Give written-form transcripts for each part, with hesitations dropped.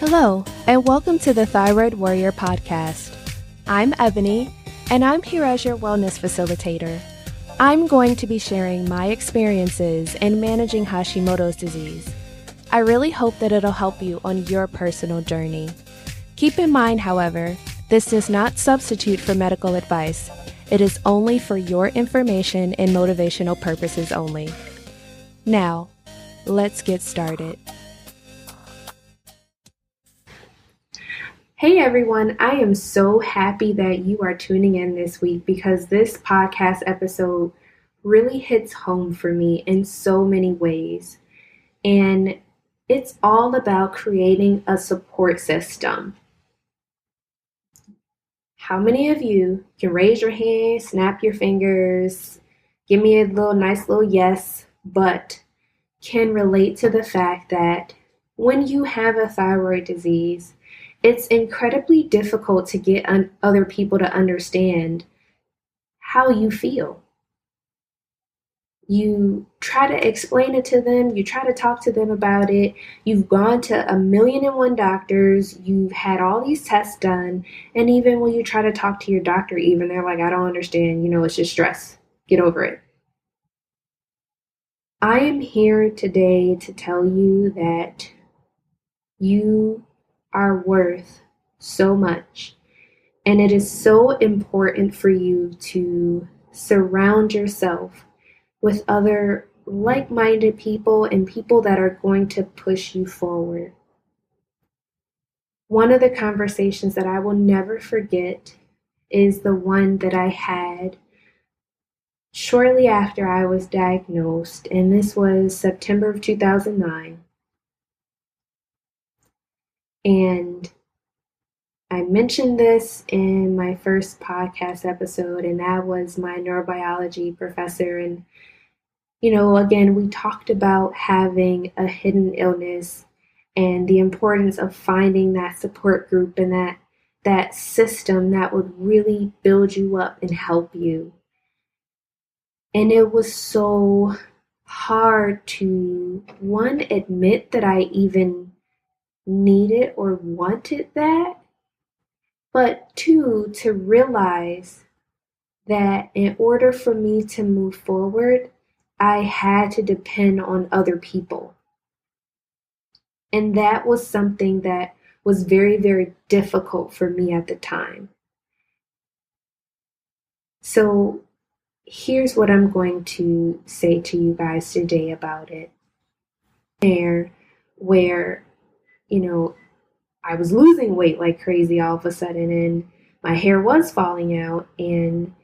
Hello, and welcome to the Thyroid Warrior podcast. I'm Ebony, and I'm here as your wellness facilitator. I'm going to be sharing my experiences in managing Hashimoto's disease. I really hope that it'll help you on your personal journey. Keep in mind, however, this does not substitute for medical advice. It is only for your information and motivational purposes only. Now, let's get started. Hey everyone, I am so happy that you are tuning in this week because this podcast episode really hits home for me in so many ways. And it's all about creating a support system. How many of you can raise your hand, snap your fingers, give me a nice little yes, but can relate to the fact that when you have a thyroid disease, it's incredibly difficult to get other people to understand how you feel. You try to explain it to them, you try to talk to them about it, you've gone to 1,000,001 doctors, you've had all these tests done, and even when you try to talk to your doctor, even they're like, I don't understand, it's just stress, get over it. I am here today to tell you that you are worth so much, and it is so important for you to surround yourself with other like-minded people and people that are going to push you forward. One of the conversations that I will never forget is the one that I had shortly after I was diagnosed, and this was September of 2009. And I mentioned this in my first podcast episode, and that was my neurobiology professor. And, again, we talked about having a hidden illness and the importance of finding that support group and that system that would really build you up and help you. And it was so hard to, one, admit that I even needed or wanted that, but two, to realize that in order for me to move forward, I had to depend on other people. And that was something that was very, very difficult for me at the time. So here's what I'm going to say to you guys today about it. Where I was losing weight like crazy all of a sudden, and my hair was falling out, and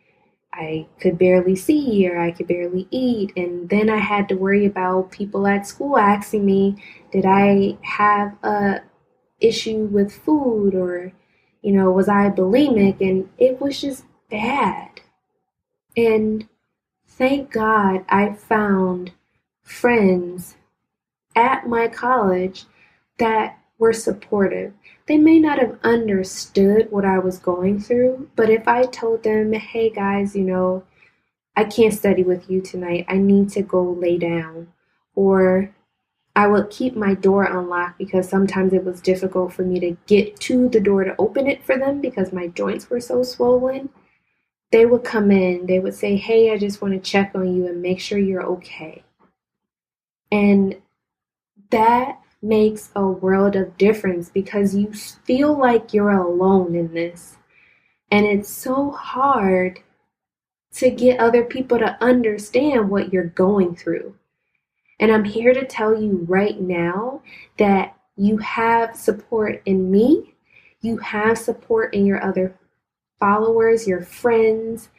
I could barely see or I could barely eat. And then I had to worry about people at school asking me, did I have a issue with food, or, was I bulimic? And it was just bad. And thank God I found friends at my college that were supportive. They may not have understood what I was going through, but if I told them, hey guys, I can't study with you tonight, I need to go lay down, or I would keep my door unlocked because sometimes it was difficult for me to get to the door to open it for them because my joints were so swollen. They would come in, they would say, hey, I just want to check on you and make sure you're okay. And that makes a world of difference because you feel like you're alone in this. And it's so hard to get other people to understand what you're going through. And I'm here to tell you right now that you have support in me. You have support in your other followers, your friends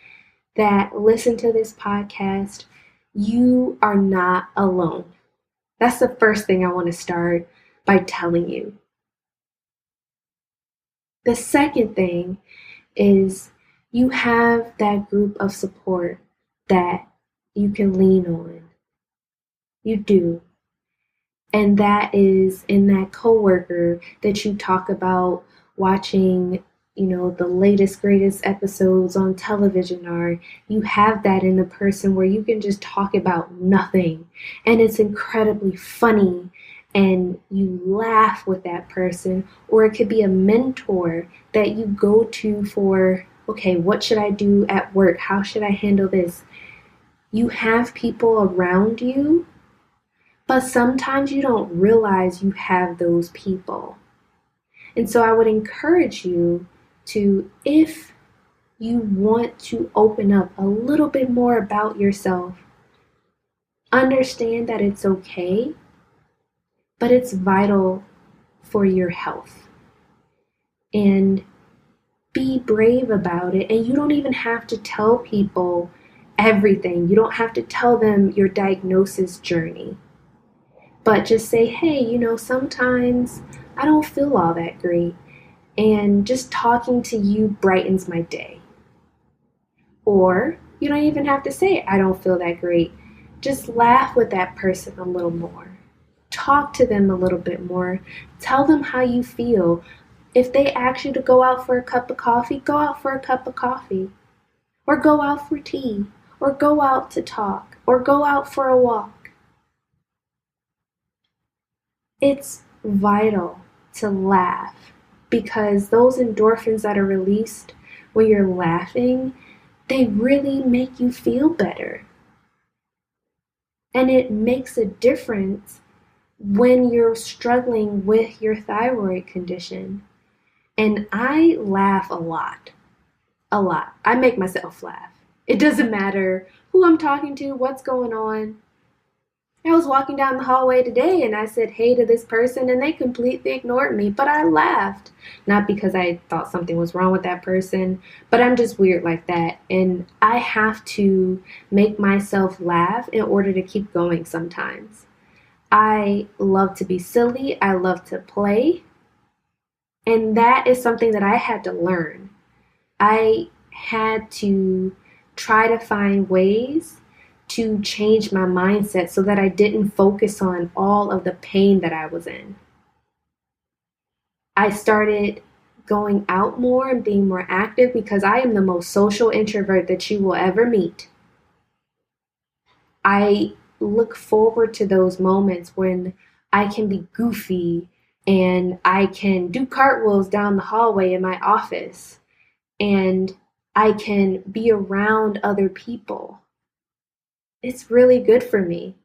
that listen to this podcast. You are not alone. That's the first thing I want to start by telling you. The second thing is you have that group of support that you can lean on. You do. And that is in that coworker that you talk about watching, the latest, greatest episodes on television, or you have that in the person where you can just talk about nothing. And it's incredibly funny and you laugh with that person, or it could be a mentor that you go to for, okay, what should I do at work? How should I handle this? You have people around you, but sometimes you don't realize you have those people. And so I would encourage you to, if you want to open up a little bit more about yourself, understand that it's okay, but it's vital for your health. And be brave about it. And you don't even have to tell people everything. You don't have to tell them your diagnosis journey. But just say, hey, sometimes I don't feel all that great. And just talking to you brightens my day. Or you don't even have to say, I don't feel that great. Just laugh with that person a little more. Talk to them a little bit more. Tell them how you feel. If they ask you to go out for a cup of coffee, go out for a cup of coffee. Or go out for tea. Or go out to talk. Or go out for a walk. It's vital to laugh, because those endorphins that are released when you're laughing, they really make you feel better. And it makes a difference when you're struggling with your thyroid condition. And I laugh a lot. A lot. I make myself laugh. It doesn't matter who I'm talking to, what's going on. I was walking down the hallway today and I said hey to this person and they completely ignored me, but I laughed. Not because I thought something was wrong with that person, but I'm just weird like that. And I have to make myself laugh in order to keep going sometimes. I love to be silly. I love to play. And that is something that I had to learn. I had to try to find ways to change my mindset so that I didn't focus on all of the pain that I was in. I started going out more and being more active because I am the most social introvert that you will ever meet. I look forward to those moments when I can be goofy and I can do cartwheels down the hallway in my office and I can be around other people. It's really good for me.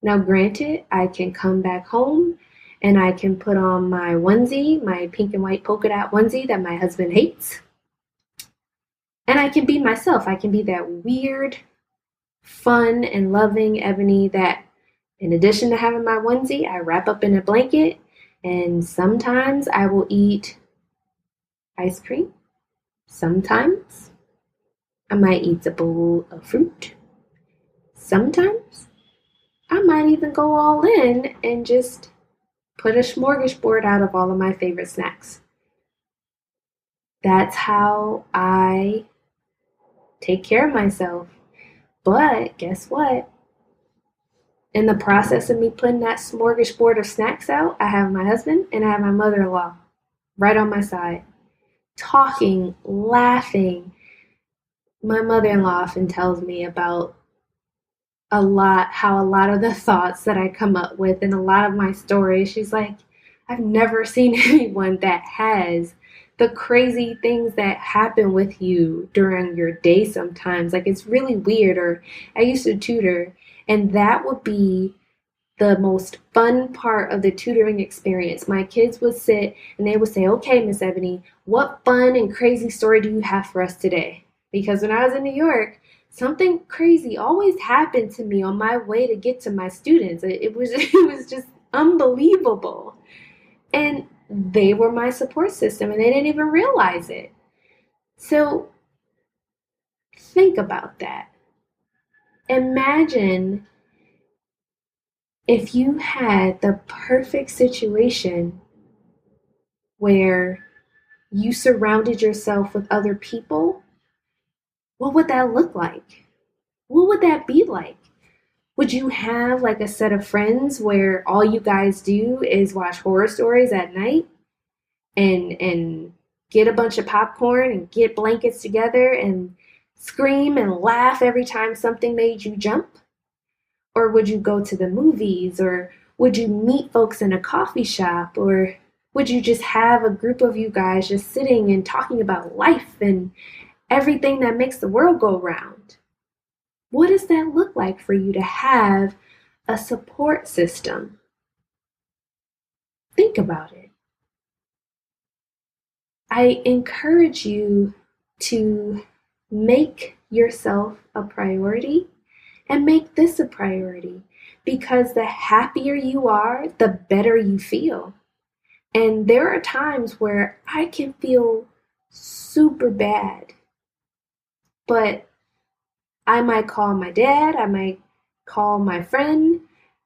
Now, granted, I can come back home and I can put on my onesie, my pink and white polka dot onesie that my husband hates. And I can be myself. I can be that weird, fun, and loving Ebony that, in addition to having my onesie, I wrap up in a blanket. And sometimes I will eat ice cream. Sometimes I might eat a bowl of fruit. Sometimes I might even go all in and just put a smorgasbord out of all of my favorite snacks. That's how I take care of myself. But guess what? In the process of me putting that smorgasbord of snacks out, I have my husband and I have my mother-in-law right on my side, talking, laughing. My mother-in-law often tells me about how a lot of the thoughts that I come up with and a lot of my stories, she's like, I've never seen anyone that has the crazy things that happen with you during your day sometimes. Like, it's really weird. Or I used to tutor, and that would be the most fun part of the tutoring experience. My kids would sit and they would say, okay, Miss Ebony, what fun and crazy story do you have for us today? Because when I was in New York, something crazy always happened to me on my way to get to my students. It was just unbelievable. And they were my support system and they didn't even realize it. So think about that. Imagine if you had the perfect situation where you surrounded yourself with other people. What would that look like? What would that be like? Would you have like a set of friends where all you guys do is watch horror stories at night and get a bunch of popcorn and get blankets together and scream and laugh every time something made you jump? Or would you go to the movies? Or Would you meet folks in a coffee shop, or would you just have a group of you guys just sitting and talking about life and everything that makes the world go round? What does that look like for you to have a support system? Think about it. I encourage you to make yourself a priority and make this a priority, because the happier you are, the better you feel. And there are times where I can feel super bad, but I might call my dad, I might call my friend.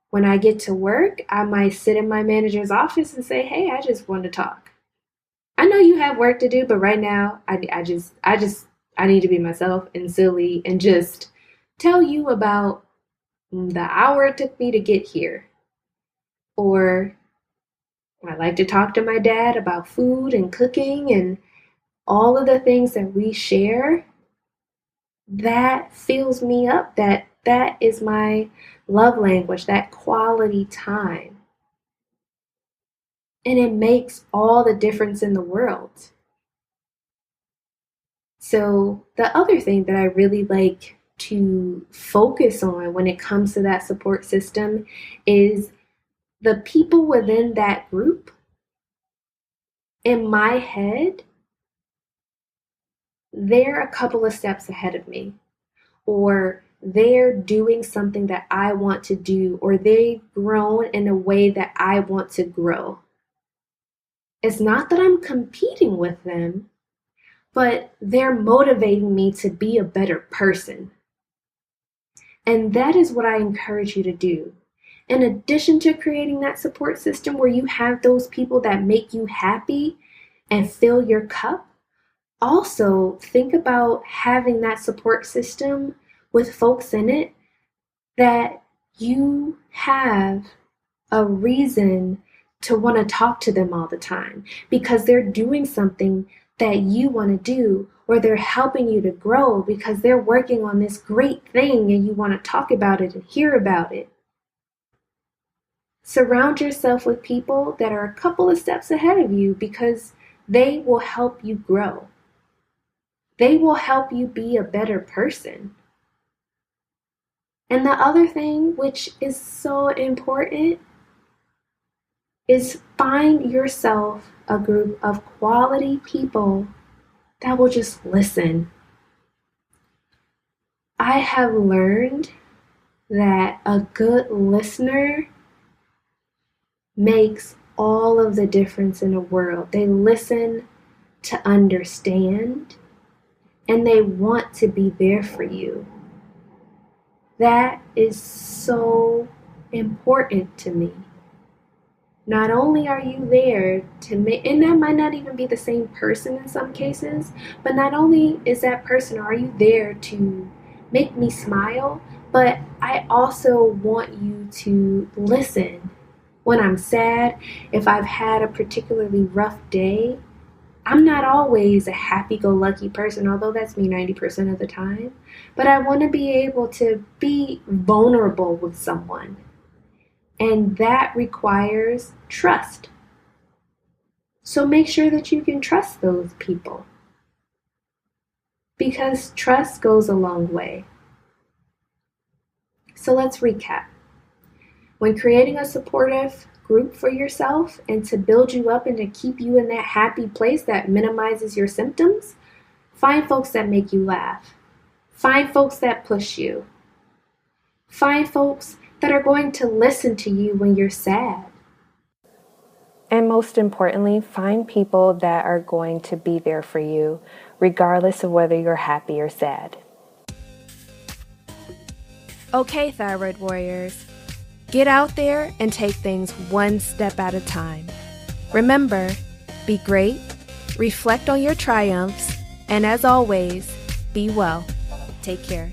When I get to work, I might sit in my manager's office and say, hey, I just want to talk. I know you have work to do, but right now I need to be myself and silly and just tell you about the hour it took me to get here. Or I like to talk to my dad about food and cooking and all of the things that we share. That fills me up. That is my love language, that quality time. And it makes all the difference in the world. So the other thing that I really like to focus on when it comes to that support system is the people within that group. In my head, they're a couple of steps ahead of me, or they're doing something that I want to do, or they've grown in a way that I want to grow. It's not that I'm competing with them, but they're motivating me to be a better person. And that is what I encourage you to do. In addition to creating that support system where you have those people that make you happy and fill your cup, also think about having that support system with folks in it that you have a reason to want to talk to them all the time, because they're doing something that you want to do, or they're helping you to grow because they're working on this great thing and you want to talk about it and hear about it. Surround yourself with people that are a couple of steps ahead of you, because they will help you grow. They will help you be a better person. And the other thing, which is so important, is find yourself a group of quality people that will just listen. I have learned that a good listener makes all of the difference in the world. They listen to understand, and they want to be there for you. That is so important to me. Not only are you there to make, and that might not even be the same person in some cases, but not only is that person, are you there to make me smile, but I also want you to listen when I'm sad. If I've had a particularly rough day, I'm not always a happy-go-lucky person, although that's me 90% of the time, but I want to be able to be vulnerable with someone. And that requires trust. So make sure that you can trust those people, because trust goes a long way. So let's recap. When creating a supportive group for yourself and to build you up and to keep you in that happy place that minimizes your symptoms, find folks that make you laugh. Find folks that push you. Find folks that are going to listen to you when you're sad. And most importantly, find people that are going to be there for you, regardless of whether you're happy or sad. Okay, thyroid warriors, get out there and take things one step at a time. Remember, be great, reflect on your triumphs, and as always, be well. Take care.